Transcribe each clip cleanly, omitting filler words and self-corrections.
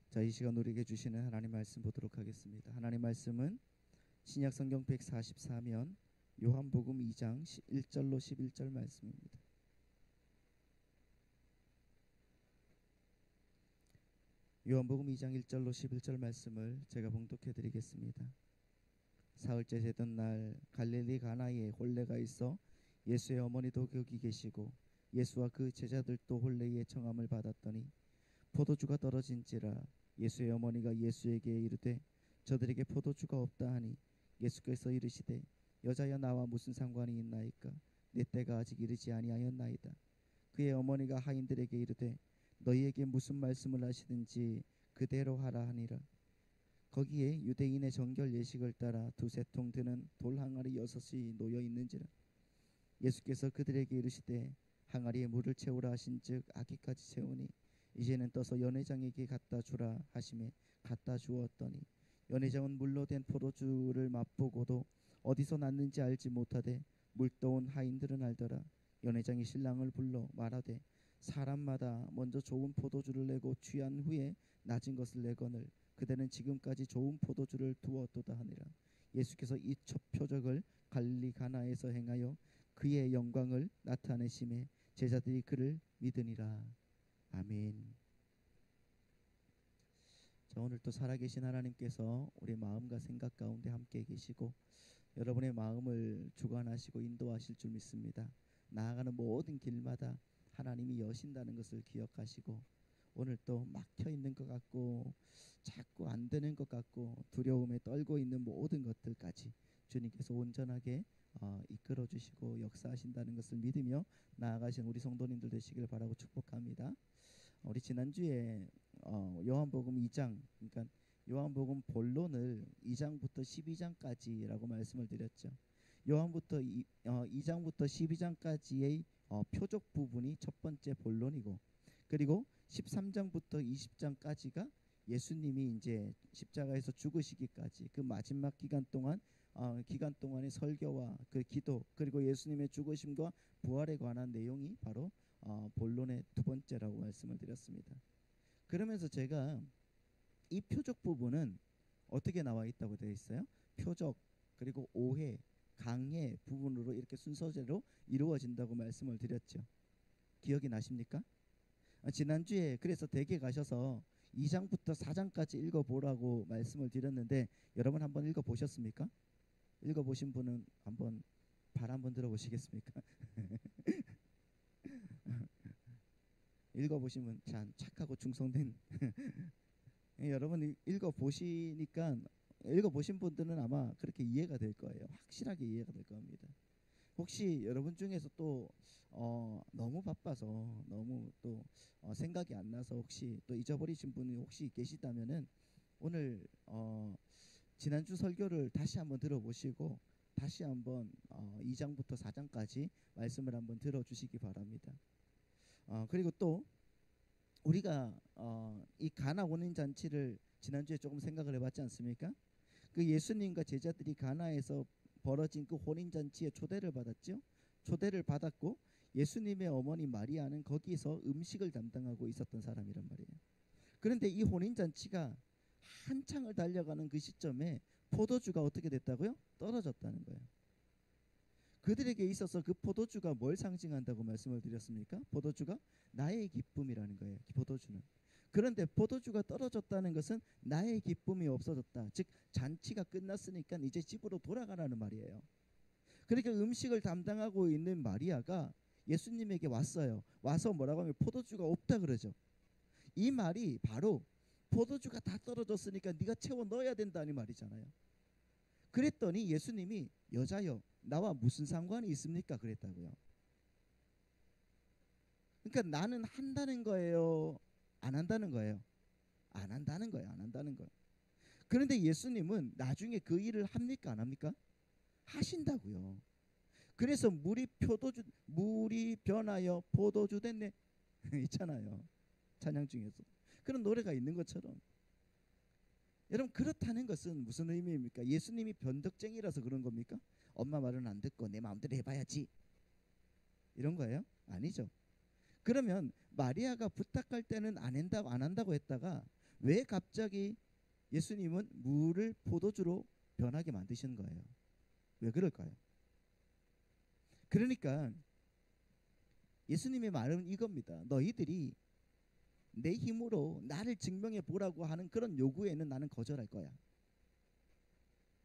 자, 이 시간 우리에게 주시는 하나님 말씀 보도록 하겠습니다. 하나님 말씀은 신약 성경 144면 요한복음 2장 1절로 11절 말씀입니다. 요한복음 2장 1절로 11절 말씀을 제가 봉독해 드리겠습니다. 사흘째 되던 날 갈릴리 가나에 혼례가 있어 예수의 어머니도 거기 계시고 예수와 그 제자들도 혼례의 청함을 받았더니 포도주가 떨어진지라 예수의 어머니가 예수에게 이르되 저들에게 포도주가 없다 하니 예수께서 이르시되 여자여 나와 무슨 상관이 있나이까 내 때가 아직 이르지 아니하였나이다. 그의 어머니가 하인들에게 이르되 너희에게 무슨 말씀을 하시든지 그대로 하라 하니라. 거기에 유대인의 정결 예식을 따라 두세 통 드는 돌 항아리 6이 놓여 있는지라. 예수께서 그들에게 이르시되 항아리에 물을 채우라 하신즉 아기까지 채우니 이제는 떠서 연회장에게 갖다 주라 하시매 갖다 주었더니 연회장은 물로 된 포도주를 맛보고도 어디서 났는지 알지 못하되 물떠온 하인들은 알더라. 연회장이 신랑을 불러 말하되 사람마다 먼저 좋은 포도주를 내고 취한 후에 낮은 것을 내거늘 그대는 지금까지 좋은 포도주를 두었도다 하니라. 예수께서 이 첫 표적을 갈릴리 가나에서 행하여 그의 영광을 나타내심에 제자들이 그를 믿으니라. 아멘. 자, 오늘 또 살아계신 하나님께서 우리 마음과 생각 가운데 함께 계시고 여러분의 마음을 주관하시고 인도하실 줄 믿습니다. 나아가는 모든 길마다 하나님이 여신다는 것을 기억하시고 오늘 또 막혀 있는 것 같고 자꾸 안 되는 것 같고 두려움에 떨고 있는 모든 것들까지 주님께서 온전하게 이끌어 주시고 역사하신다는 것을 믿으며 나아가신 우리 성도님들 되시길 바라고 축복합니다. 우리 지난주에 요한복음 2장, 그러니까 요한복음 본론을 2장부터 12장까지라고 말씀을 드렸죠. 요한부터 2장부터 12장까지의 표적 부분이 첫 번째 본론이고, 그리고 13장부터 20장까지가 예수님이 이제 십자가에서 죽으시기까지 그 마지막 기간 동안의 설교와 그 기도, 그리고 예수님의 죽으심과 부활에 관한 내용이 바로 본론의 두 번째라고 말씀을 드렸습니다. 그러면서 제가 이 표적 부분은 어떻게 나와 있다고 되어 있어요? 표적, 그리고 오해, 강해 부분으로 이렇게 순서대로 이루어진다고 말씀을 드렸죠. 기억이 나십니까? 지난주에 그래서 댁에 가셔서 2장부터 4장까지 읽어보라고 말씀을 드렸는데 여러분 한번 읽어보셨습니까? 읽어보신 분은 한번 발 한번 들어보시겠습니까? 읽어보시면 참 착하고 충성된 여러분 읽어보시니까 읽어보신 분들은 아마 그렇게 이해가 될 거예요. 확실하게 이해가 될 겁니다. 혹시 여러분 중에서 또 너무 바빠서 너무 또 생각이 안 나서 혹시 또 잊어버리신 분이 혹시 계시다면은 오늘 지난주 설교를 다시 한번 들어보시고 다시 한번 2장부터 4장까지 말씀을 한번 들어주시기 바랍니다. 그리고 또 우리가 이 가나 혼인 잔치를 지난주에 조금 생각을 해봤지 않습니까? 그 예수님과 제자들이 가나에서 벌어진 그 혼인 잔치에 초대를 받았죠. 초대를 받았고 예수님의 어머니 마리아는 거기서 음식을 담당하고 있었던 사람이란 말이에요. 그런데 이 혼인 잔치가 한창을 달려가는 그 시점에 포도주가 어떻게 됐다고요? 떨어졌다는 거예요. 그들에게 있어서 그 포도주가 뭘 상징한다고 말씀을 드렸습니까? 포도주가 나의 기쁨이라는 거예요. 포도주는. 그런데 포도주가 떨어졌다는 것은 나의 기쁨이 없어졌다. 즉 잔치가 끝났으니까 이제 집으로 돌아가라는 말이에요. 그러니까 음식을 담당하고 있는 마리아가 예수님에게 왔어요. 와서 뭐라고 하면 포도주가 없다 그러죠. 이 말이 바로 포도주가 다 떨어졌으니까 네가 채워 넣어야 된다는 말이잖아요. 그랬더니 예수님이 여자여 나와 무슨 상관이 있습니까? 그랬다고요. 그러니까 나는 한다는 거예요? 안 한다는 거예요? 안 한다는 거예요. 안 한다는 거예요. 그런데 예수님은 나중에 그 일을 합니까? 안 합니까? 하신다고요. 그래서 물이 변하여 포도주 됐네 있잖아요. 찬양 중에서 그런 노래가 있는 것처럼 여러분 그렇다는 것은 무슨 의미입니까? 예수님이 변덕쟁이라서 그런 겁니까? 엄마 말은 안 듣고 내 마음대로 해봐야지 이런 거예요? 아니죠. 그러면 마리아가 부탁할 때는 안 한다고 했다가 왜 갑자기 예수님은 물을 포도주로 변하게 만드시는 거예요? 왜 그럴까요? 그러니까 예수님의 말은 이겁니다. 너희들이 내 힘으로 나를 증명해 보라고 하는 그런 요구에는 나는 거절할 거야.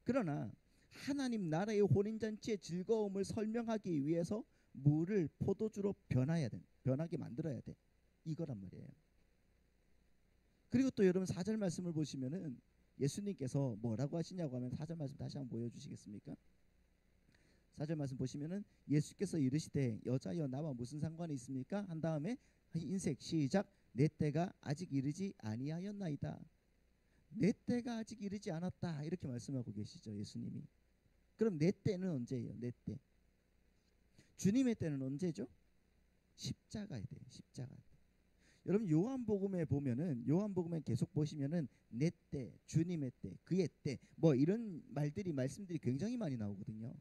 그러나 하나님 나라의 혼인잔치의 즐거움을 설명하기 위해서 물을 포도주로 변하게 만들어야 돼. 이거란 말이에요. 그리고 또 여러분 4절 말씀을 보시면은 예수님께서 뭐라고 하시냐고 하면 4절 말씀 다시 한번 보여주시겠습니까? 4절 말씀 보시면은 예수께서 이르시되 여자여 나와 무슨 상관이 있습니까? 한 다음에 인색 시작. 내 때가 아직 이르지 아니하였나이다. 내 때가 아직 이르지 않았다. 이렇게 말씀하고 계시죠, 예수님이. 그럼 내 때는 언제예요? 내 때. 주님의 때는 언제죠? 십자가에 대해 십자가. 여러분 요한복음에 보면은 요한복음에 계속 보시면은 내 때, 주님의 때, 그의 때 뭐 이런 말씀들이 굉장히 많이 나오거든요.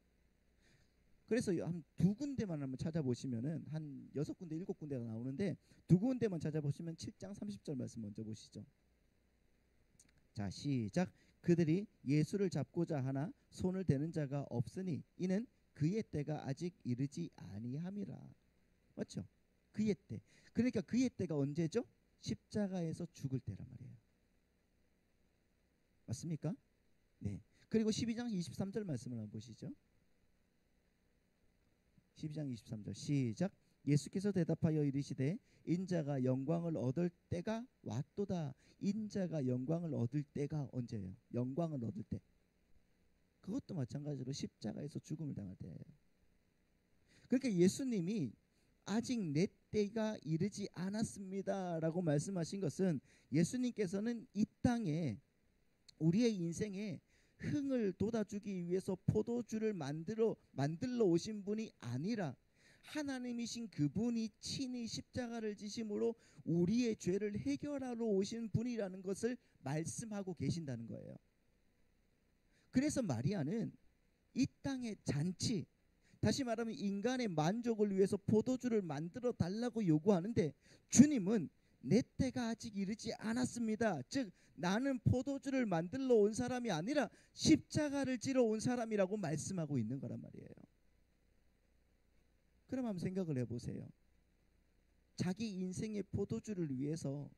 그래서 한 두 군데만 한번 찾아보시면은 한 6군데 7군데가 나오는데 두 군데만 찾아보시면 7장 30절 말씀 먼저 보시죠. 자 시작. 그들이 예수를 잡고자 하나 손을 대는 자가 없으니 이는 그의 때가 아직 이르지 아니함이라. 맞죠? 그의 때. 그러니까 그의 때가 언제죠? 십자가에서 죽을 때란 말이에요. 맞습니까? 네. 그리고 12장 23절 말씀을 한번 보시죠. 12장 23절 시작. 예수께서 대답하여 이르시되 인자가 영광을 얻을 때가 왔도다. 인자가 영광을 얻을 때가 언제예요? 영광을 얻을 때. 그것도 마찬가지로 십자가에서 죽음을 당할 때예요. 그러니까 예수님이 아직 내 때가 이르지 않았습니다 라고 말씀하신 것은 예수님께서는 이 땅에 우리의 인생에 흥을 돋아주기 위해서 포도주를 만들어 오신 분이 아니라 하나님이신 그분이 친히 십자가를 지심으로 우리의 죄를 해결하러 오신 분이라는 것을 말씀하고 계신다는 거예요. 그래서 마리아는 이 땅의 잔치, 다시 말하면 인간의 만족을 위해서 포도주를 만들어 달라고 요구하는데 주님은 내 때가 아직 이르지 않았습니다. 즉 나는 포도주를 만들러 온 사람이 아니라 십자가를 지러 온 사람이라고 말씀하고 있는 거란 말이에요. 그럼 한번 생각을 해보세요. 자기 인생의 포도주를 위해서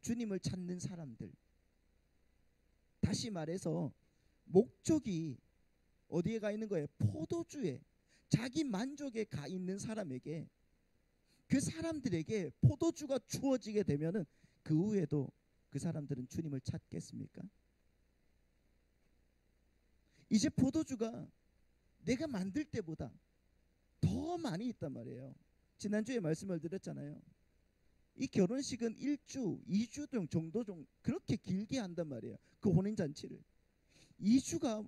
주님을 찾는 사람들, 다시 말해서 목적이 어디에 가 있는 거예요? 포도주에, 자기 만족에 가 있는 사람에게, 그 사람들에게 포도주가 주어지게 되면은 그 후에도 그 사람들은 주님을 찾겠습니까? 이제 포도주가 내가 만들 때보다 더 많이 있단 말이에요. 지난주에 말씀을 드렸잖아요. 이 결혼식은 1주, 2주 정도 그렇게 길게 한단 말이에요. 그 혼인잔치를. 2주가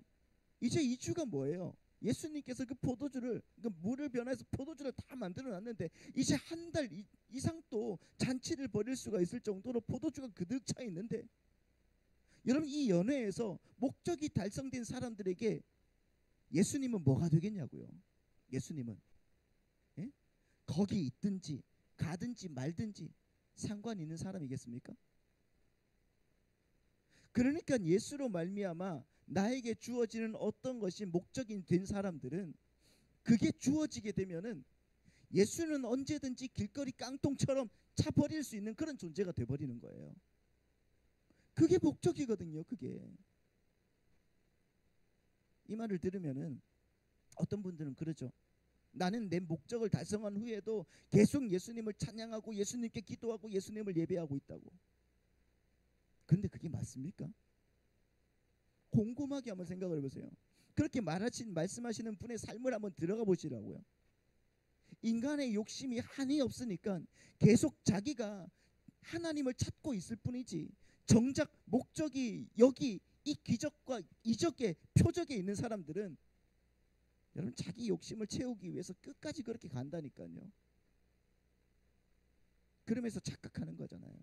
이제 2주가 뭐예요? 예수님께서 그 포도주를, 그 물을 변해서 포도주를 다 만들어 놨는데 이제 한 달 이상 또 잔치를 벌일 수가 있을 정도로 포도주가 그득 차 있는데, 여러분 이 연회에서 목적이 달성된 사람들에게 예수님은 뭐가 되겠냐고요? 예수님은 예? 거기 있든지 가든지 말든지 상관 있는 사람이겠습니까? 그러니까 예수로 말미암아 나에게 주어지는 어떤 것이 목적이 된 사람들은 그게 주어지게 되면은 예수는 언제든지 길거리 깡통처럼 차버릴 수 있는 그런 존재가 돼버리는 거예요. 그게 목적이거든요. 그게. 이 말을 들으면은 어떤 분들은 그러죠. 나는 내 목적을 달성한 후에도 계속 예수님을 찬양하고 예수님께 기도하고 예수님을 예배하고 있다고. 그런데 그게 맞습니까? 곰곰하게 한번 생각을 해보세요. 그렇게 말씀하시는 분의 삶을 한번 들어가 보시라고요. 인간의 욕심이 한이 없으니까 계속 자기가 하나님을 찾고 있을 뿐이지 정작 목적이 여기 이 기적과 이적의 표적에 있는 사람들은 여러분 자기 욕심을 채우기 위해서 끝까지 그렇게 간다니까요. 그러면서 착각하는 거잖아요.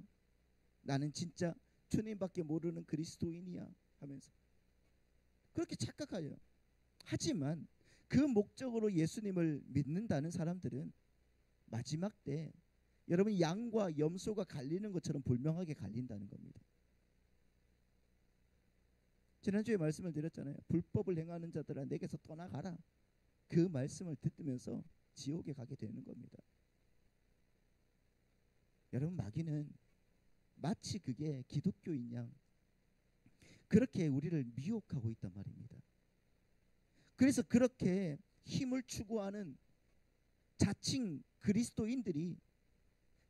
나는 진짜 주님밖에 모르는 그리스도인이야 하면서 그렇게 착각하죠. 하지만 그 목적으로 예수님을 믿는다는 사람들은 마지막 때 여러분 양과 염소가 갈리는 것처럼 불명하게 갈린다는 겁니다. 지난주에 말씀을 드렸잖아요. 불법을 행하는 자들아 내게서 떠나가라. 그 말씀을 듣으면서 지옥에 가게 되는 겁니다. 여러분, 마귀는 마치 그게 기독교인 양 그렇게 우리를 미혹하고 있단 말입니다. 그래서 그렇게 힘을 추구하는 자칭 그리스도인들이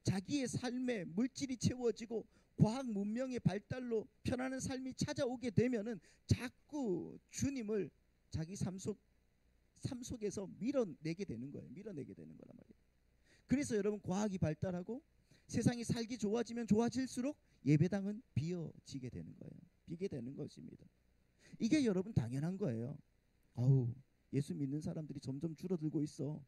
자기의 삶에 물질이 채워지고 과학 문명의 발달로 편안한 삶이 찾아오게 되면은 자꾸 주님을 자기 삶 속에서 밀어내게 되는 거예요. 밀어내게 되는 거란 말이에요. 그래서 여러분, 과학이 발달하고 세상이 살기 좋아지면 좋아질수록 예배당은 비어지게 되는 거예요. 비게 되는 것입니다. 이게 여러분 당연한 거예요. 아우, 예수 믿는 사람들이 점점 줄어들고 있어.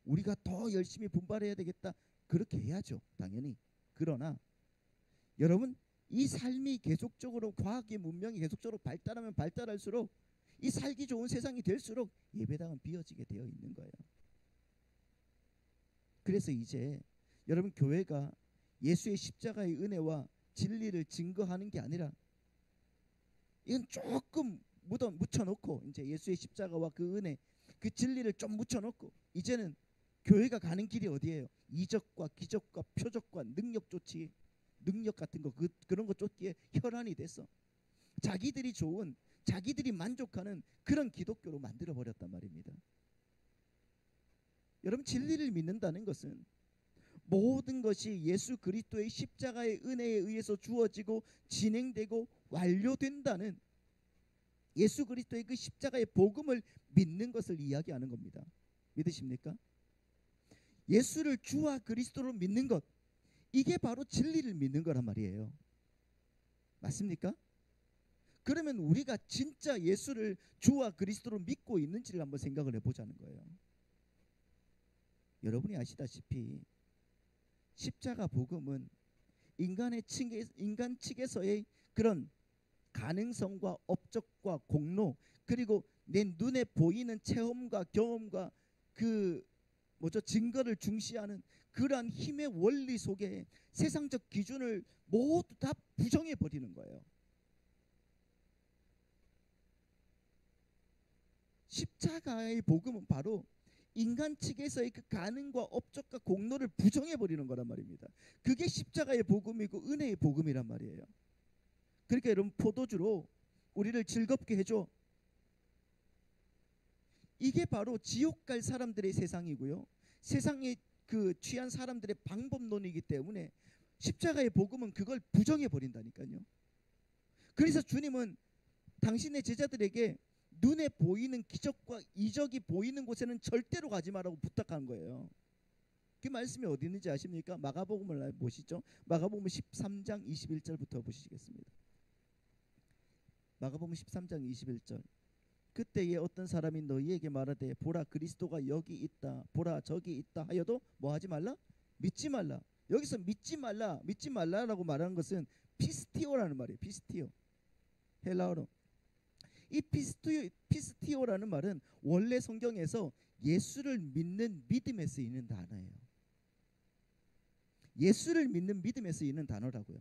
우리가 더 열심히 분발해야 되겠다. 그렇게 해야죠, 당연히. 그러나 여러분, 이 삶이 계속적으로 과학의 문명이 계속적으로 발달하면 발달할수록 이 살기 좋은 세상이 될수록 예배당은 비어지게 되어 있는 거예요. 그래서 이제 여러분, 교회가 예수의 십자가의 은혜와 진리를 증거하는 게 아니라 이건 조금 묻혀놓고 이제 예수의 십자가와 그 은혜, 그 진리를 좀 묻혀놓고 이제는 교회가 가는 길이 어디예요? 이적과 기적과 표적과 능력 같은 거 그런 거 쫓기에 혈안이 됐어. 자기들이 좋은, 자기들이 만족하는 그런 기독교로 만들어 버렸단 말입니다. 여러분, 진리를 믿는다는 것은 모든 것이 예수 그리스도의 십자가의 은혜에 의해서 주어지고 진행되고 완료된다는 예수 그리스도의 그 십자가의 복음을 믿는 것을 이야기하는 겁니다. 믿으십니까? 예수를 주와 그리스도로 믿는 것, 이게 바로 진리를 믿는 거란 말이에요. 맞습니까? 그러면 우리가 진짜 예수를 주와 그리스도로 믿고 있는지를 한번 생각을 해보자는 거예요. 여러분이 아시다시피 십자가 복음은 인간 측에서의 그런 가능성과 업적과 공로, 그리고 내 눈에 보이는 체험과 경험과 증거를 중시하는 그러한 힘의 원리 속에 세상적 기준을 모두 다 부정해 버리는 거예요. 십자가의 복음은 바로 인간 측에서의 그 가능과 업적과 공로를 부정해 버리는 거란 말입니다. 그게 십자가의 복음이고 은혜의 복음이란 말이에요. 그러니까 여러분, 포도주로 우리를 즐겁게 해줘. 이게 바로 지옥 갈 사람들의 세상이고요. 세상에 그 취한 사람들의 방법론이기 때문에 십자가의 복음은 그걸 부정해 버린다니까요. 그래서 주님은 당신의 제자들에게 눈에 보이는 기적과 이적이 보이는 곳에는 절대로 가지 말라고 부탁한 거예요. 그 말씀이 어디 있는지 아십니까? 마가복음을 보시죠. 마가복음 13장 21절부터 보시겠습니다. 마가복음 13장 21절. 그때에 어떤 사람이 너희에게 말하되 보라 그리스도가 여기 있다, 보라 저기 있다 하여도 뭐 하지 말라? 믿지 말라. 여기서 믿지 말라라고 말하는 것은 피스티오라는 말이에요. 피스티오, 헬라어로. 이 피스티오라는 말은 원래 성경에서 예수를 믿는 믿음에 쓰이는 단어예요. 예수를 믿는 믿음에 쓰이는 단어라고요.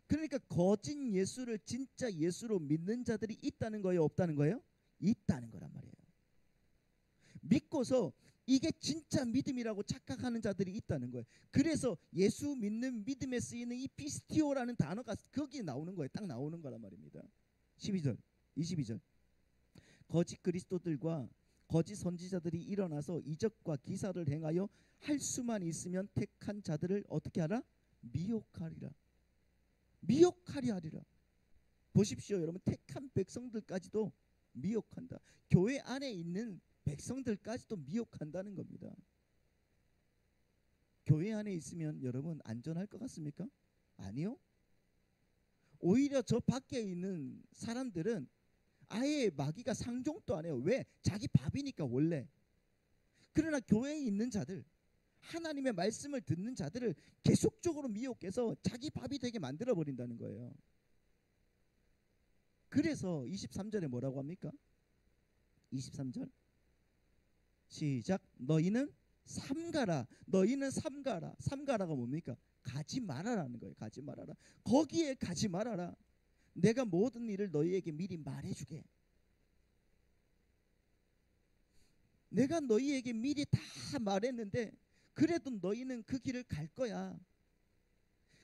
그러니까 거짓 예수를 진짜 예수로 믿는 자들이 있다는 거예요, 없다는 거예요? 있다는 거란 말이에요. 믿고서 이게 진짜 믿음이라고 착각하는 자들이 있다는 거예요. 그래서 예수 믿는 믿음에 쓰이는 이 피스티오라는 단어가 거기에 나오는 거예요. 딱 나오는 거란 말입니다. 12절 22절. 거짓 그리스도들과 거짓 선지자들이 일어나서 이적과 기사를 행하여 할 수만 있으면 택한 자들을 어떻게 하라? 미혹하리라. 미혹하려 하리라. 보십시오, 여러분. 택한 백성들까지도 미혹한다. 교회 안에 있는 백성들까지도 미혹한다는 겁니다. 교회 안에 있으면 여러분 안전할 것 같습니까? 아니요. 오히려 저 밖에 있는 사람들은 아예 마귀가 상종도 안 해요. 왜? 자기 밥이니까 원래. 그러나 교회에 있는 자들, 하나님의 말씀을 듣는 자들을 계속적으로 미혹해서 자기 밥이 되게 만들어 버린다는 거예요. 그래서 23절에 뭐라고 합니까? 23절 시작. 너희는 삼가라. 너희는 삼가라가 뭡니까? 가지 말아라는 거예요. 가지 말아라. 거기에 가지 말아라. 내가 모든 일을 너희에게 미리 말해주게. 내가 너희에게 미리 다 말했는데 그래도 너희는 그 길을 갈 거야.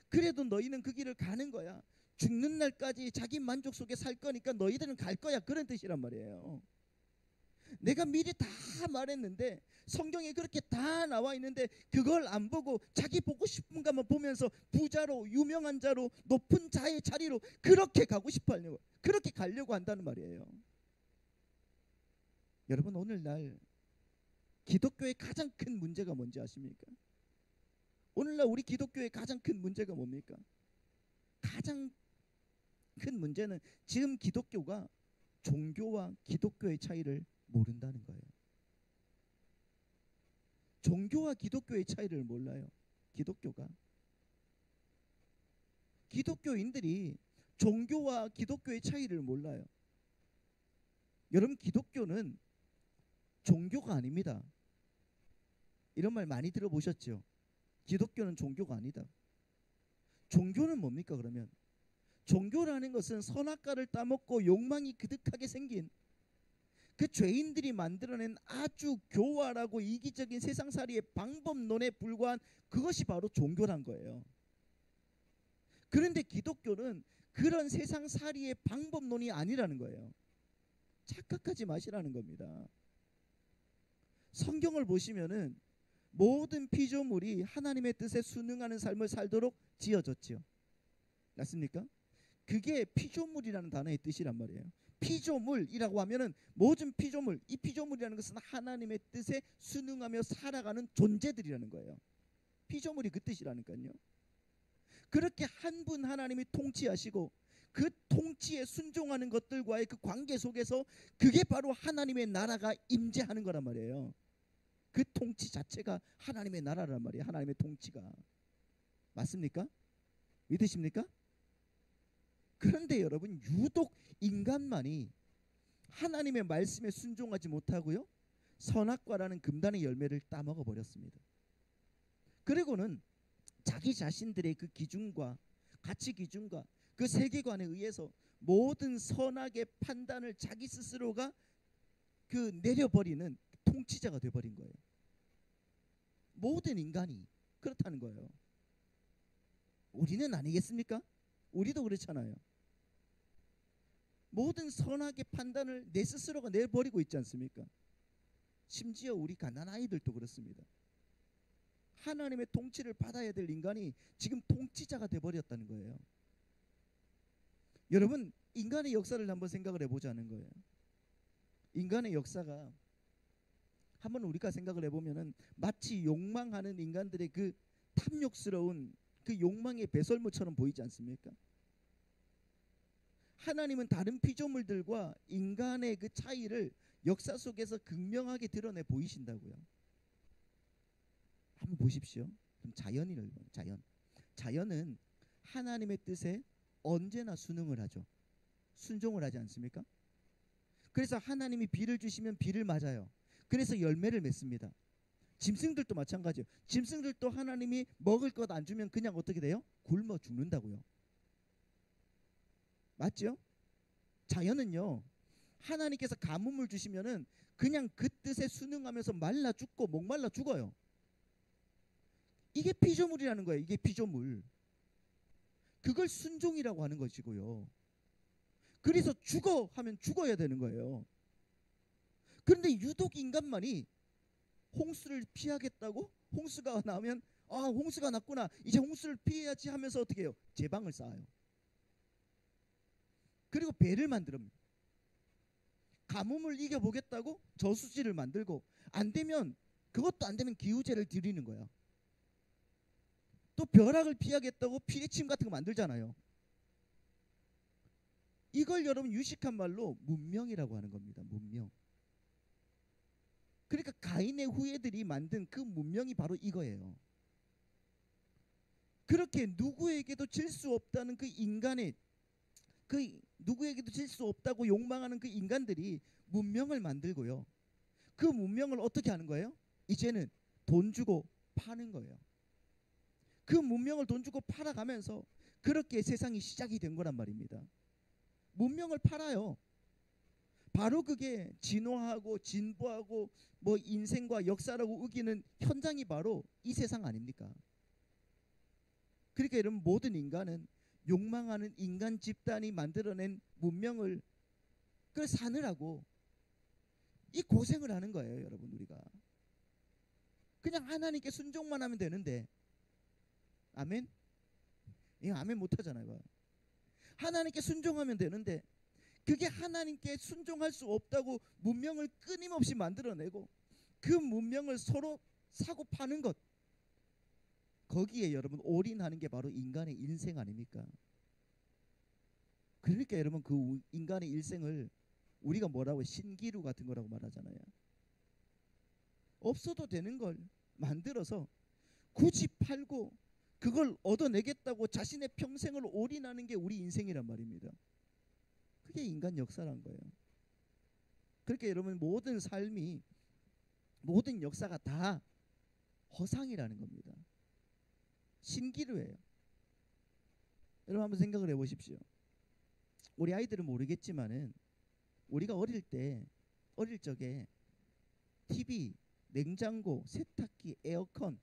그래도 너희는 그 길을 가는 거야. 죽는 날까지 자기 만족 속에 살 거니까 너희들은 갈 거야. 그런 뜻이란 말이에요. 내가 미리 다 말했는데 성경에 그렇게 다 나와 있는데 그걸 안 보고 자기 보고 싶은 것만 보면서 부자로 유명한 자로 높은 자의 자리로 그렇게 가고 싶어 하려고, 그렇게 가려고 한다는 말이에요. 여러분, 오늘날 기독교의 가장 큰 문제가 뭔지 아십니까? 오늘날 우리 기독교의 가장 큰 문제가 뭡니까? 가장 큰 문제는 지금 기독교가 종교와 기독교의 차이를 모른다는 거예요. 종교와 기독교의 차이를 몰라요. 기독교인들이 종교와 기독교의 차이를 몰라요. 여러분, 기독교는 종교가 아닙니다. 이런 말 많이 들어보셨죠? 기독교는 종교가 아니다. 종교는 뭡니까 그러면? 종교라는 것은 선악과를 따먹고 욕망이 그득하게 생긴 그 죄인들이 만들어낸 아주 교활하고 이기적인 세상살이의 방법론에 불과한 그것이 바로 종교란 거예요. 그런데 기독교는 그런 세상살이의 방법론이 아니라는 거예요. 착각하지 마시라는 겁니다. 성경을 보시면은 모든 피조물이 하나님의 뜻에 순응하는 삶을 살도록 지어졌지요. 맞습니까? 그게 피조물이라는 단어의 뜻이란 말이에요. 피조물이라고 하면은 모든 피조물, 이 피조물이라는 것은 하나님의 뜻에 순응하며 살아가는 존재들이라는 거예요. 피조물이 그 뜻이라니까요. 그렇게 한 분 하나님이 통치하시고 그 통치에 순종하는 것들과의 그 관계 속에서 그게 바로 하나님의 나라가 임재하는 거란 말이에요. 그 통치 자체가 하나님의 나라란 말이에요. 하나님의 통치가. 맞습니까? 믿으십니까? 그런데 여러분, 유독 인간만이 하나님의 말씀에 순종하지 못하고요, 선악과라는 금단의 열매를 따먹어 버렸습니다. 그리고는 자기 자신들의 그 기준과 가치 기준과 그 세계관에 의해서 모든 선악의 판단을 자기 스스로가 그 내려버리는 통치자가 돼버린 거예요. 모든 인간이 그렇다는 거예요. 우리는 아니겠습니까? 우리도 그렇잖아요. 모든 선악의 판단을 내 스스로가 내버리고 있지 않습니까? 심지어 우리 가난한 아이들도 그렇습니다. 하나님의 통치를 받아야 될 인간이 지금 통치자가 돼버렸다는 거예요. 여러분, 인간의 역사를 한번 생각을 해보자는 거예요. 인간의 역사가 한번 우리가 생각을 해보면은 마치 욕망하는 인간들의 그 탐욕스러운 그 욕망의 배설물처럼 보이지 않습니까? 하나님은 다른 피조물들과 인간의 그 차이를 역사 속에서 극명하게 드러내 보이신다고요. 한번 보십시오. 그럼 자연을 자연은 하나님의 뜻에 언제나 순응을 하죠. 순종을 하지 않습니까? 그래서 하나님이 비를 주시면 비를 맞아요. 그래서 열매를 맺습니다. 짐승들도 마찬가지예요. 짐승들도 하나님이 먹을 것 안 주면 그냥 어떻게 돼요? 굶어 죽는다고요. 맞죠? 자연은요, 하나님께서 가뭄을 주시면은 그냥 그 뜻에 순응하면서 말라 죽고 목말라 죽어요. 이게 피조물이라는 거예요. 이게 피조물. 그걸 순종이라고 하는 것이고요. 그래서 죽어 하면 죽어야 되는 거예요. 그런데 유독 인간만이 홍수를 피하겠다고, 홍수가 나오면 아, 홍수가 났구나, 이제 홍수를 피해야지 하면서 어떻게 해요? 제방을 쌓아요. 그리고 배를 만듭니다. 가뭄을 이겨보겠다고 저수지를 만들고, 안 되면 그것도 안 되면 기우제를 드리는 거야. 또 벼락을 피하겠다고 피레침 같은 거 만들잖아요. 이걸 여러분 유식한 말로 문명이라고 하는 겁니다. 문명. 그러니까 가인의 후예들이 만든 그 문명이 바로 이거예요. 그렇게 누구에게도 질 수 없다는 그 인간의 그 누구에게도 질 수 없다고 욕망하는 그 인간들이 문명을 만들고요. 그 문명을 어떻게 하는 거예요? 이제는 돈 주고 파는 거예요. 그 문명을 돈 주고 팔아가면서 그렇게 세상이 시작이 된 거란 말입니다. 문명을 팔아요. 바로 그게 진화하고 진보하고 뭐 인생과 역사라고 우기는 현장이 바로 이 세상 아닙니까? 그러니까 여러분, 모든 인간은 욕망하는 인간 집단이 만들어낸 문명을 그걸 사느라고 이 고생을 하는 거예요. 여러분, 우리가 그냥 하나님께 순종만 하면 되는데, 아멘? 이거 아멘 못하잖아요. 하나님께 순종하면 되는데 그게 하나님께 순종할 수 없다고 문명을 끊임없이 만들어내고 그 문명을 서로 사고 파는 것, 거기에 여러분 올인하는 게 바로 인간의 일생 아닙니까? 그러니까 여러분, 그 인간의 일생을 우리가 뭐라고 신기루 같은 거라고 말하잖아요. 없어도 되는 걸 만들어서 굳이 팔고 그걸 얻어내겠다고 자신의 평생을 올인하는 게 우리 인생이란 말입니다. 그게 인간 역사란 거예요. 그렇게 여러분, 모든 삶이, 모든 역사가 다 허상이라는 겁니다. 신기루예요. 여러분 한번 생각을 해보십시오. 우리 아이들은 모르겠지만은 우리가 어릴 적에 TV, 냉장고, 세탁기, 에어컨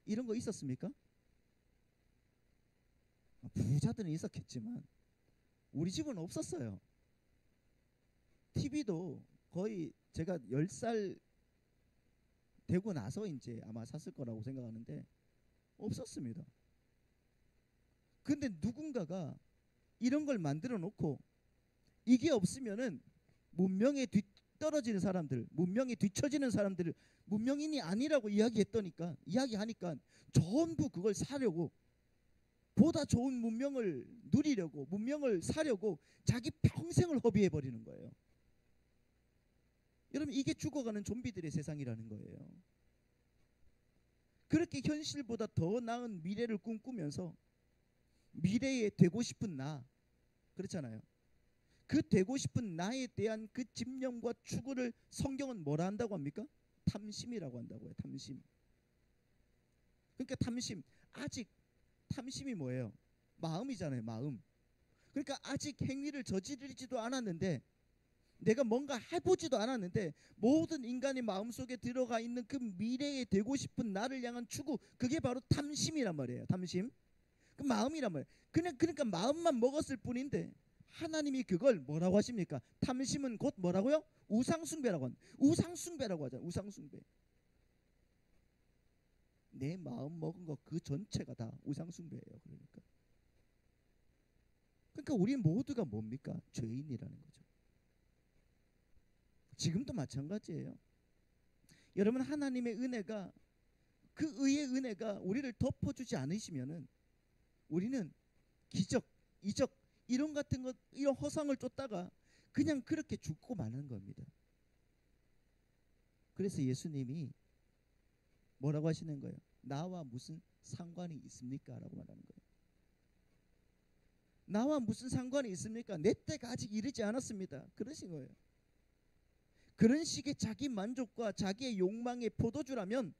이런 거 있었습니까? 부자들은 있었겠지만 우리 집은 없었어요. TV도 거의 제가 10살 되고 나서 이제 아마 샀을 거라고 생각하는데 없었습니다. 근데 누군가가 이런 걸 만들어 놓고 이게 없으면은 문명에 뒤떨어지는 사람들, 문명에 뒤처지는 사람들을 문명인이 아니라고 이야기하니까 전부 그걸 사려고, 보다 좋은 문명을 누리려고, 문명을 사려고 자기 평생을 허비해 버리는 거예요. 여러분, 이게 죽어가는 좀비들의 세상이라는 거예요. 그렇게 현실보다 더 나은 미래를 꿈꾸면서 미래에 되고 싶은 나, 그렇잖아요. 그 되고 싶은 나에 대한 그 집념과 추구를 성경은 뭐라 한다고 합니까? 탐심이라고 한다고요. 탐심. 그러니까 탐심이 뭐예요? 마음이잖아요. 마음. 그러니까 아직 행위를 저지르지도 않았는데, 내가 뭔가 해보지도 않았는데 모든 인간의 마음속에 들어가 있는 그 미래에 되고 싶은 나를 향한 추구, 그게 바로 탐심이란 말이에요. 탐심. 그 마음이란 말이에요. 그러니까 마음만 먹었을 뿐인데 하나님이 그걸 뭐라고 하십니까? 탐심은 곧 뭐라고요? 우상숭배라고 하잖아요. 우상숭배. 내 마음 먹은 거 그 전체가 다 우상숭배예요. 그러니까 우리 모두가 뭡니까? 죄인이라는 거죠. 지금도 마찬가지예요. 여러분, 하나님의 은혜가, 그 의의 은혜가 우리를 덮어주지 않으시면은 우리는 기적, 이적 이런 같은 것, 이런 허상을 쫓다가 그냥 그렇게 죽고 마는 겁니다. 그래서 예수님이 뭐라고 하시는 거예요? 나와 무슨 상관이 있습니까? 라고 말하는 거예요. 나와 무슨 상관이 있습니까? 내 때가 아직 이르지 않았습니다. 그러신 거예요. 그런 식의 자기 만족과 자기의 욕망의 포도주라면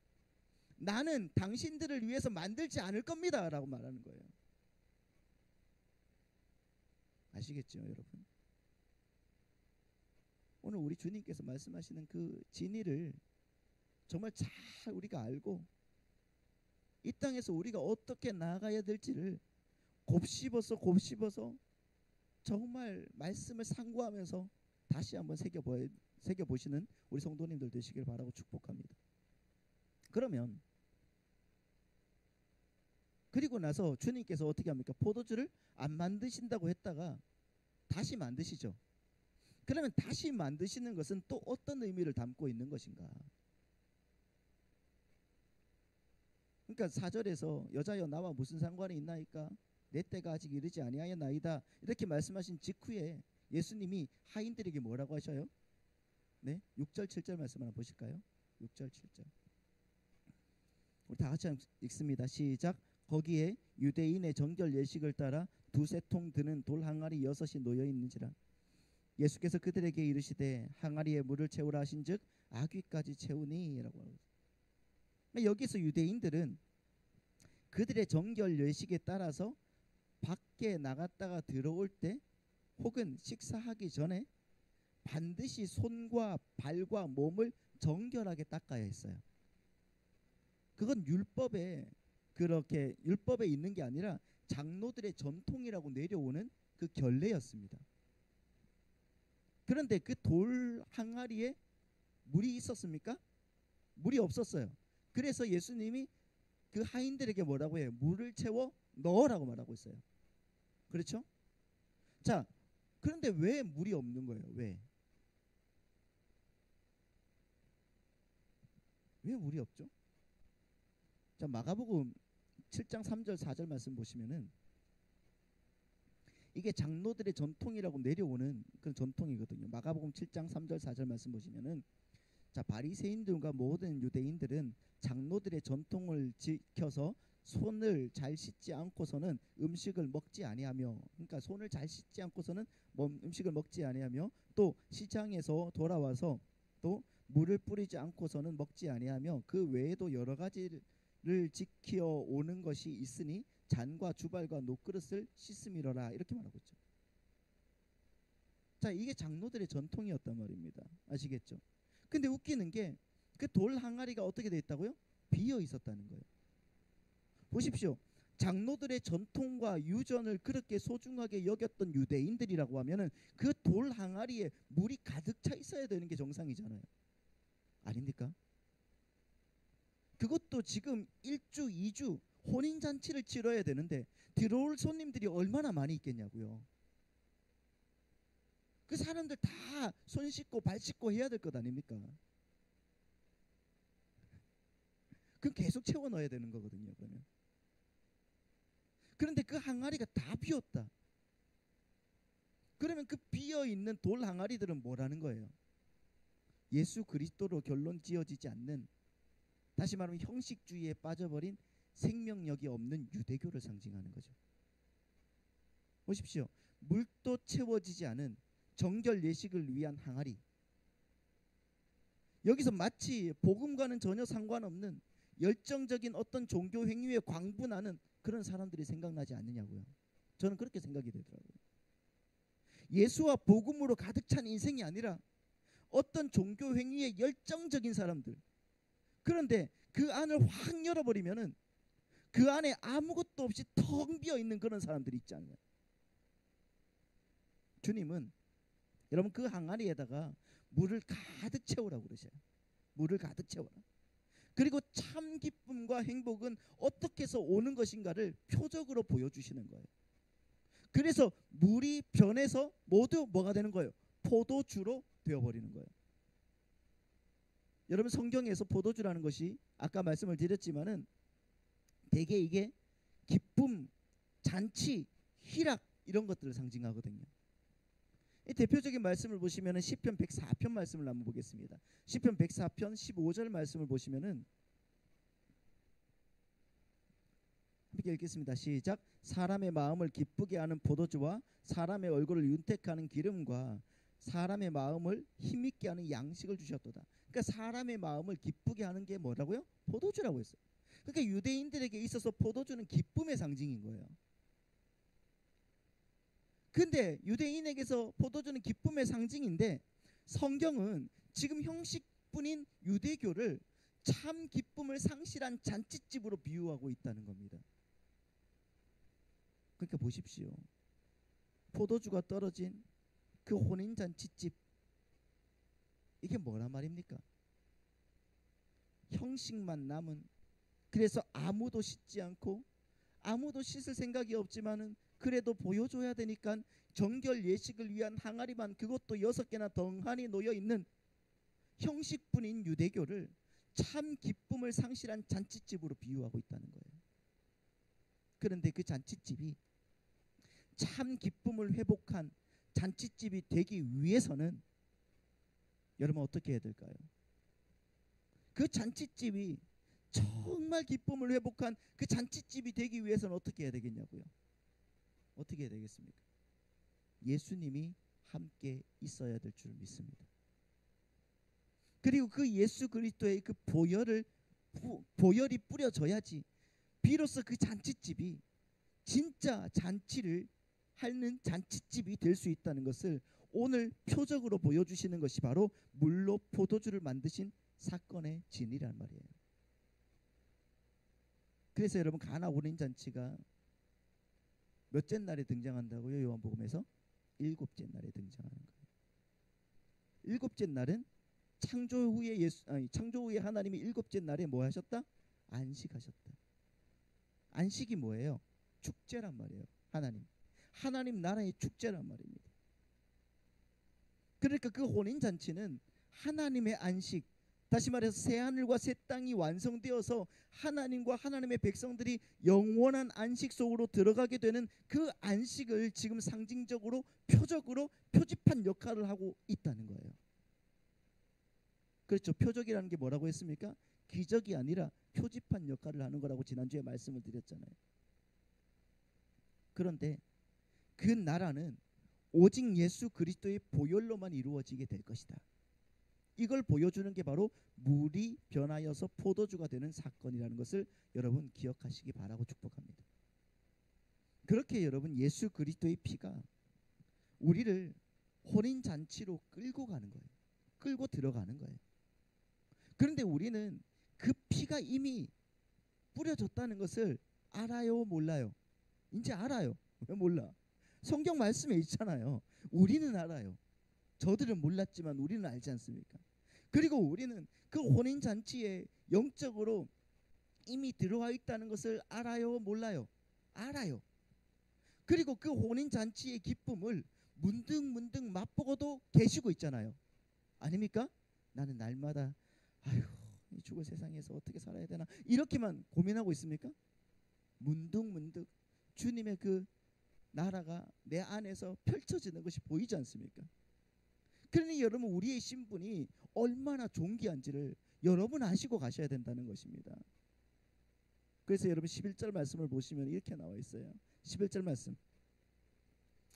나는 당신들을 위해서 만들지 않을 겁니다. 라고 말하는 거예요. 아시겠죠, 여러분? 오늘 우리 주님께서 말씀하시는 그 진리를 정말 잘 우리가 알고 이 땅에서 우리가 어떻게 나아가야 될지를 곱씹어서 정말 말씀을 상고하면서 다시 한번 새겨보시는 우리 성도님들 되시길 바라고 축복합니다. 그러면 그리고 나서 주님께서 어떻게 합니까? 포도주를 안 만드신다고 했다가 다시 만드시죠. 그러면 다시 만드시는 것은 또 어떤 의미를 담고 있는 것인가? 그러니까 4절에서 여자여 나와 무슨 상관이 있나이까? 내 때가 아직 이르지 아니하였나이다. 이렇게 말씀하신 직후에 예수님이 하인들에게 뭐라고 하셔요? 네, 6절 7절 말씀 한번 보실까요? 6절 7절 우리 다 같이 읽습니다. 시작. 거기에 유대인의 정결 예식을 따라 두세 통 드는 돌 항아리 6이 놓여 있는지라. 예수께서 그들에게 이르시되 항아리에 물을 채우라 하신즉 아귀까지 채우니라고 하고. 여기서 유대인들은 그들의 정결 예식에 따라서 밖에 나갔다가 들어올 때 혹은 식사하기 전에 반드시 손과 발과 몸을 정결하게 닦아야 했어요. 그건 율법에 그렇게 율법에 있는 게 아니라 장로들의 전통이라고 내려오는 그 결례였습니다. 그런데 그 돌 항아리에 물이 있었습니까? 물이 없었어요. 그래서 예수님이 그 하인들에게 뭐라고 해요? 물을 채워 넣으라고 말하고 있어요. 그렇죠? 자, 그런데 왜 물이 없는 거예요? 왜 물이 없죠? 자, 마가복음 7장 3절 4절 말씀 보시면은 이게 장로들의 전통이라고 내려오는 그런 전통이거든요. 마가복음 7장 3절 4절 말씀 보시면은 자, 바리새인들과 모든 유대인들은 장로들의 전통을 지켜서 손을 잘 씻지 않고서는 음식을 먹지 아니하며, 그러니까 손을 잘 씻지 않고서는 음식을 먹지 아니하며, 또 시장에서 돌아와서 또 물을 뿌리지 않고서는 먹지 아니하며, 그 외에도 여러 가지를 지켜 오는 것이 있으니 잔과 주발과 녹그릇을 씻음이로라, 이렇게 말하고 있죠. 자, 이게 장로들의 전통이었단 말입니다. 아시겠죠? 근데 웃기는 게 그 돌 항아리가 어떻게 돼 있다고요? 비어 있었다는 거예요. 보십시오. 장로들의 전통과 유전을 그렇게 소중하게 여겼던 유대인들이라고 하면은 그 돌 항아리에 물이 가득 차 있어야 되는 게 정상이잖아요. 아닙니까? 그것도 지금 1주, 2주 혼인잔치를 치러야 되는데 들어올 손님들이 얼마나 많이 있겠냐고요. 그 사람들 다 손 씻고 발 씻고 해야 될 것 아닙니까? 그럼 계속 채워 넣어야 되는 거거든요. 그러면. 그런데 그 항아리가 다 비었다. 그러면 그 비어 있는 돌 항아리들은 뭐라는 거예요? 예수 그리스도로 결론 지어지지 않는, 다시 말하면 형식주의에 빠져버린 생명력이 없는 유대교를 상징하는 거죠. 보십시오. 물도 채워지지 않은 정결 예식을 위한 항아리. 여기서 마치 복음과는 전혀 상관없는 열정적인 어떤 종교 행위에 광분하는 그런 사람들이 생각나지 않느냐고요. 저는 그렇게 생각이 되더라고요. 예수와 복음으로 가득 찬 인생이 아니라 어떤 종교 행위에 열정적인 사람들. 그런데 그 안을 확 열어버리면은 그 안에 아무것도 없이 텅 비어 있는 그런 사람들이 있지 않나요? 주님은 여러분 그 항아리에다가 물을 가득 채우라고 그러셔요. 물을 가득 채워라. 그리고 참 기쁨과 행복은 어떻게 해서 오는 것인가를 표적으로 보여주시는 거예요. 그래서 물이 변해서 모두 뭐가 되는 거예요? 포도주로 되어버리는 거예요. 여러분 성경에서 포도주라는 것이 아까 말씀을 드렸지만은 대개 이게 기쁨, 잔치, 희락 이런 것들을 상징하거든요. 이 대표적인 말씀을 보시면은 시편 104편 말씀을 한번 보겠습니다. 시편 104편 15절 말씀을 보시면은 함께 읽겠습니다. 시작. 사람의 마음을 기쁘게 하는 포도주와 사람의 얼굴을 윤택하는 기름과 사람의 마음을 힘있게 하는 양식을 주셨도다. 그러니까 사람의 마음을 기쁘게 하는 게 뭐라고요? 포도주라고 했어요. 그러니까 유대인들에게 있어서 포도주는 기쁨의 상징인 거예요. 근데 유대인에게서 포도주는 기쁨의 상징인데 성경은 지금 형식뿐인 유대교를 참 기쁨을 상실한 잔치집으로 비유하고 있다는 겁니다. 그러니까 보십시오. 포도주가 떨어진 그 혼인잔치집, 이게 뭐란 말입니까? 형식만 남은, 그래서 아무도 씻지 않고 아무도 씻을 생각이 없지만은 그래도 보여줘야 되니까 정결 예식을 위한 항아리만, 그것도 6개나 덩하니 놓여 있는 형식뿐인 유대교를 참 기쁨을 상실한 잔치집으로 비유하고 있다는 거예요. 그런데 그 잔치집이 참 기쁨을 회복한 잔치집이 되기 위해서는 여러분 어떻게 해야 될까요? 그 잔치집이 정말 기쁨을 회복한 그 잔치집이 되기 위해서는 어떻게 해야 되겠냐고요? 어떻게 해야 되겠습니까? 예수님이 함께 있어야 될 줄 믿습니다. 그리고 그 예수 그리스도의 그 보혈이 뿌려져야지 비로소 그 잔치집이 진짜 잔치를 하는 잔치집이 될 수 있다는 것을 오늘 표적으로 보여주시는 것이 바로 물로 포도주를 만드신 사건의 진이란 말이에요. 그래서 여러분 가나 혼인 잔치가 몇째 날에 등장한다고요? 요한복음에서 7째 날에 등장하는 거예요. 7째 날은 창조 후에 하나님이 7째 날에 뭐 하셨다? 안식하셨다. 안식이 뭐예요? 축제란 말이에요. 하나님 나라의 축제란 말입니다. 그러니까 그 혼인 잔치는 하나님의 안식, 다시 말해서 새 하늘과 새 땅이 완성되어서 하나님과 하나님의 백성들이 영원한 안식 속으로 들어가게 되는 그 안식을 지금 상징적으로 표적으로 표지판 역할을 하고 있다는 거예요. 그렇죠. 표적이라는 게 뭐라고 했습니까? 기적이 아니라 표지판 역할을 하는 거라고 지난주에 말씀을 드렸잖아요. 그런데 그 나라는 오직 예수 그리스도의 보혈로만 이루어지게 될 것이다. 이걸 보여주는 게 바로 물이 변하여서 포도주가 되는 사건이라는 것을 여러분 기억하시기 바라고 축복합니다. 그렇게 여러분 예수 그리스도의 피가 우리를 혼인잔치로 끌고 가는 거예요. 끌고 들어가는 거예요. 그런데 우리는 그 피가 이미 뿌려졌다는 것을 알아요, 몰라요? 이제 알아요. 왜 몰라? 성경 말씀에 있잖아요. 우리는 알아요. 저들은 몰랐지만 우리는 알지 않습니까? 그리고 우리는 그 혼인잔치에 영적으로 이미 들어와 있다는 것을 알아요, 몰라요? 알아요. 그리고 그 혼인잔치의 기쁨을 문득문득 맛보고도 계시고 있잖아요. 아닙니까? 나는 날마다 아휴 이 죽을 세상에서 어떻게 살아야 되나 이렇게만 고민하고 있습니까? 문득문득 주님의 그 나라가 내 안에서 펼쳐지는 것이 보이지 않습니까? 그러니 여러분 우리의 신분이 얼마나 존귀한지를 여러분 아시고 가셔야 된다는 것입니다. 그래서 여러분 11절 말씀을 보시면 이렇게 나와 있어요. 11절 말씀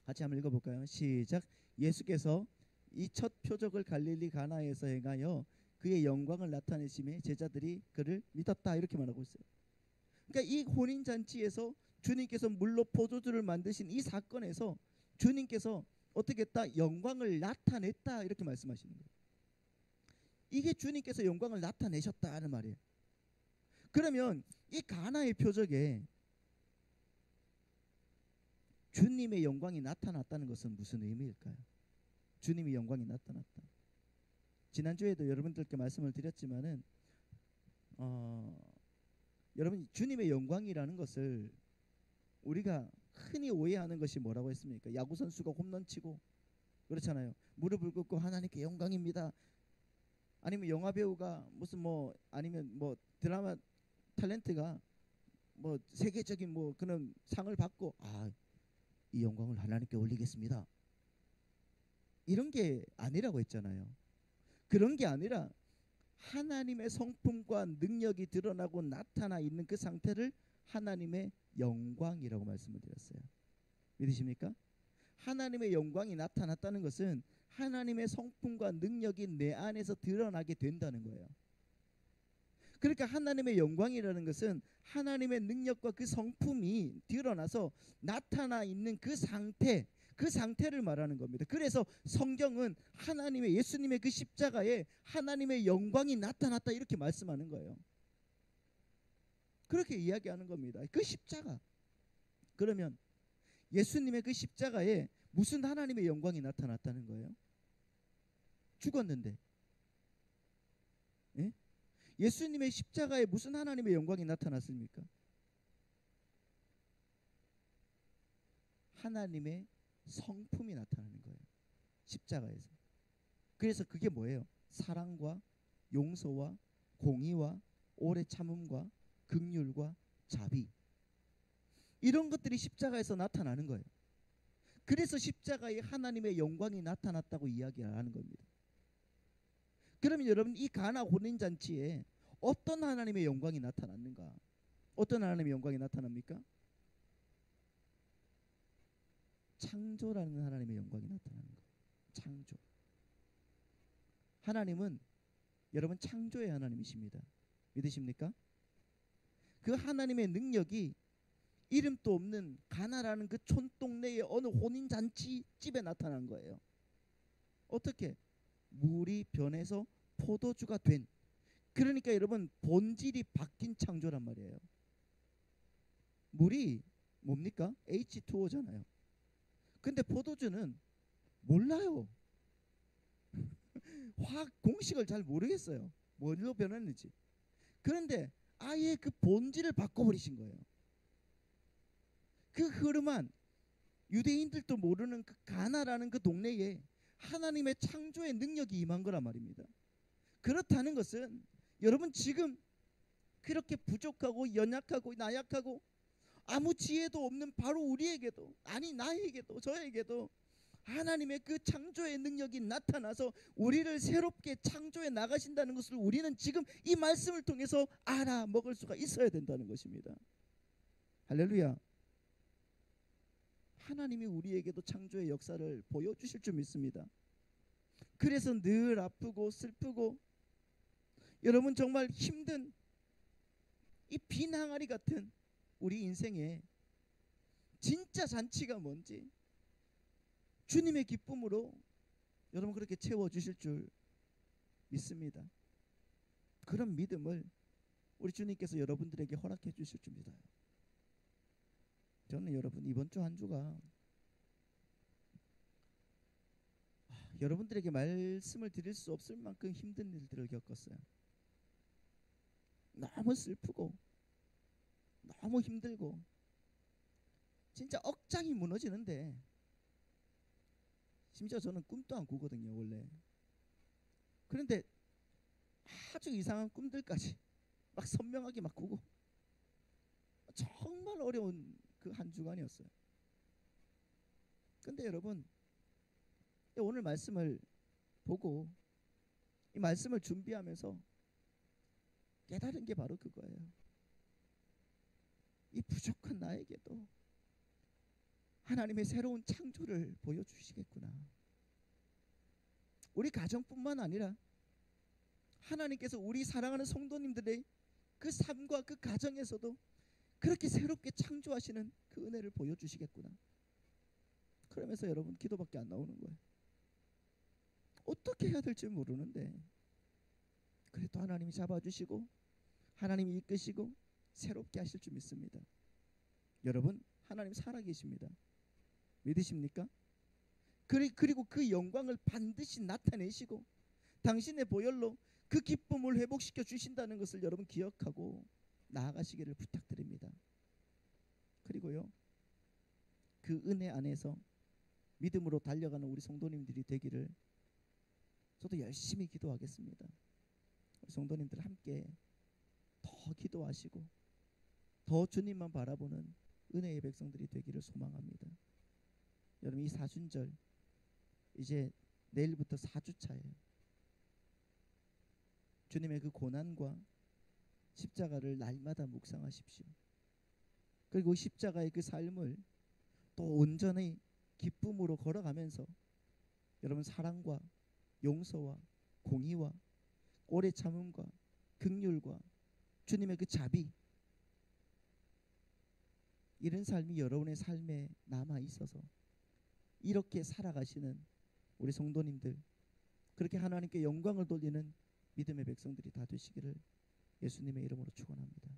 같이 한번 읽어볼까요? 시작. 예수께서 이 첫 표적을 갈릴리 가나에서 행하여 그의 영광을 나타내심에 제자들이 그를 믿었다 이렇게 말하고 있어요. 그러니까 이 혼인잔치에서 주님께서 물로 포도주를 만드신 이 사건에서 주님께서 어떻게 했다? 영광을 나타냈다 이렇게 말씀하시는 거예요. 이게 주님께서 영광을 나타내셨다 하는 말이에요. 그러면 이 가나의 표적에 주님의 영광이 나타났다는 것은 무슨 의미일까요? 주님의 영광이 나타났다. 지난주에도 여러분들께 말씀을 드렸지만은 여러분 주님의 영광이라는 것을 우리가 흔히 오해하는 것이 뭐라고 했습니까? 야구 선수가 홈런 치고 그렇잖아요. 무릎을 꿇고 하나님께 영광입니다. 아니면 영화 배우가 무슨 뭐 아니면 뭐 드라마 탤런트가 뭐 세계적인 뭐 그런 상을 받고 이 영광을 하나님께 올리겠습니다. 이런 게 아니라고 했잖아요. 그런 게 아니라 하나님의 성품과 능력이 드러나고 나타나 있는 그 상태를 하나님의 영광이라고 말씀을 드렸어요. 믿으십니까? 하나님의 영광이 나타났다는 것은 하나님의 성품과 능력이 내 안에서 드러나게 된다는 거예요. 그러니까 하나님의 영광이라는 것은 하나님의 능력과 그 성품이 드러나서 나타나 있는 그 상태, 그 상태를 말하는 겁니다. 그래서 성경은 하나님의 예수님의 그 십자가에 하나님의 영광이 나타났다 이렇게 말씀하는 거예요. 그렇게 이야기하는 겁니다. 그 십자가. 그러면 예수님의 그 십자가에 무슨 하나님의 영광이 나타났다는 거예요? 죽었는데. 예? 예수님의 십자가에 무슨 하나님의 영광이 나타났습니까? 하나님의 성품이 나타나는 거예요. 십자가에서. 그래서 그게 뭐예요? 사랑과 용서와 공의와 오래 참음과 긍휼과 자비. 이런 것들이 십자가에서 나타나는 거예요. 그래서 십자가에 하나님의 영광이 나타났다고 이야기하는 겁니다. 그러면 여러분 이 가나 혼인잔치에 어떤 하나님의 영광이 나타났는가? 어떤 하나님의 영광이 나타납니까? 창조라는 하나님의 영광이 나타나는 거예요. 창조. 하나님은 여러분 창조의 하나님이십니다. 믿으십니까? 그 하나님의 능력이 이름도 없는 가나라는 그 촌동네의 어느 혼인잔치 집에 나타난 거예요. 어떻게? 물이 변해서 포도주가 된. 그러니까 여러분 본질이 바뀐 창조란 말이에요. 물이 뭡니까? H2O잖아요. 근데 포도주는 몰라요. 화학 공식을 잘 모르겠어요. 뭘로 변했는지. 그런데 아예 그 본질을 바꿔버리신 거예요. 그 흐름한 유대인들도 모르는 그 가나라는 그 동네에 하나님의 창조의 능력이 임한 거란 말입니다. 그렇다는 것은 여러분 지금 그렇게 부족하고 연약하고 나약하고 아무 지혜도 없는 바로 우리에게도, 아니 나에게도 저에게도 하나님의 그 창조의 능력이 나타나서 우리를 새롭게 창조해 나가신다는 것을 우리는 지금 이 말씀을 통해서 알아먹을 수가 있어야 된다는 것입니다. 할렐루야. 하나님이 우리에게도 창조의 역사를 보여주실 줄 믿습니다. 그래서 늘 아프고 슬프고 여러분 정말 힘든 이 빈항아리 같은 우리 인생에 진짜 잔치가 뭔지 주님의 기쁨으로 여러분 그렇게 채워주실 줄 믿습니다. 그런 믿음을 우리 주님께서 여러분들에게 허락해 주실 줄 믿어요. 저는 여러분 이번 주 한 주가 여러분들에게 말씀을 드릴 수 없을 만큼 힘든 일들을 겪었어요. 너무 슬프고 너무 힘들고 진짜 억장이 무너지는데, 심지어 저는 꿈도 안 꾸거든요 원래. 그런데 아주 이상한 꿈들까지 막 선명하게 막 꾸고 정말 어려운 그 한 주간이었어요. 근데 여러분 오늘 말씀을 보고 이 말씀을 준비하면서 깨달은 게 바로 그거예요. 이 부족한 나에게도 하나님의 새로운 창조를 보여주시겠구나. 우리 가정뿐만 아니라 하나님께서 우리 사랑하는 성도님들의 그 삶과 그 가정에서도 그렇게 새롭게 창조하시는 그 은혜를 보여주시겠구나. 그러면서 여러분 기도밖에 안 나오는 거예요. 어떻게 해야 될지 모르는데 그래도 하나님이 잡아주시고 하나님이 이끄시고 새롭게 하실 줄 믿습니다. 여러분 하나님 살아계십니다. 믿으십니까? 그리고 그 영광을 반드시 나타내시고 당신의 보혈로 그 기쁨을 회복시켜 주신다는 것을 여러분 기억하고 나아가시기를 부탁드립니다. 그리고요 그 은혜 안에서 믿음으로 달려가는 우리 성도님들이 되기를 저도 열심히 기도하겠습니다. 우리 성도님들 함께 더 기도하시고 더 주님만 바라보는 은혜의 백성들이 되기를 소망합니다. 여러분 이 사순절 이제 내일부터 4주차예요. 주님의 그 고난과 십자가를 날마다 묵상하십시오. 그리고 십자가의 그 삶을 또 온전히 기쁨으로 걸어가면서 여러분 사랑과 용서와 공의와 오래 참음과 긍휼과 주님의 그 자비, 이런 삶이 여러분의 삶에 남아 있어서 이렇게 살아가시는 우리 성도님들, 그렇게 하나님께 영광을 돌리는 믿음의 백성들이 다 되시기를 예수님의 이름으로 축원합니다.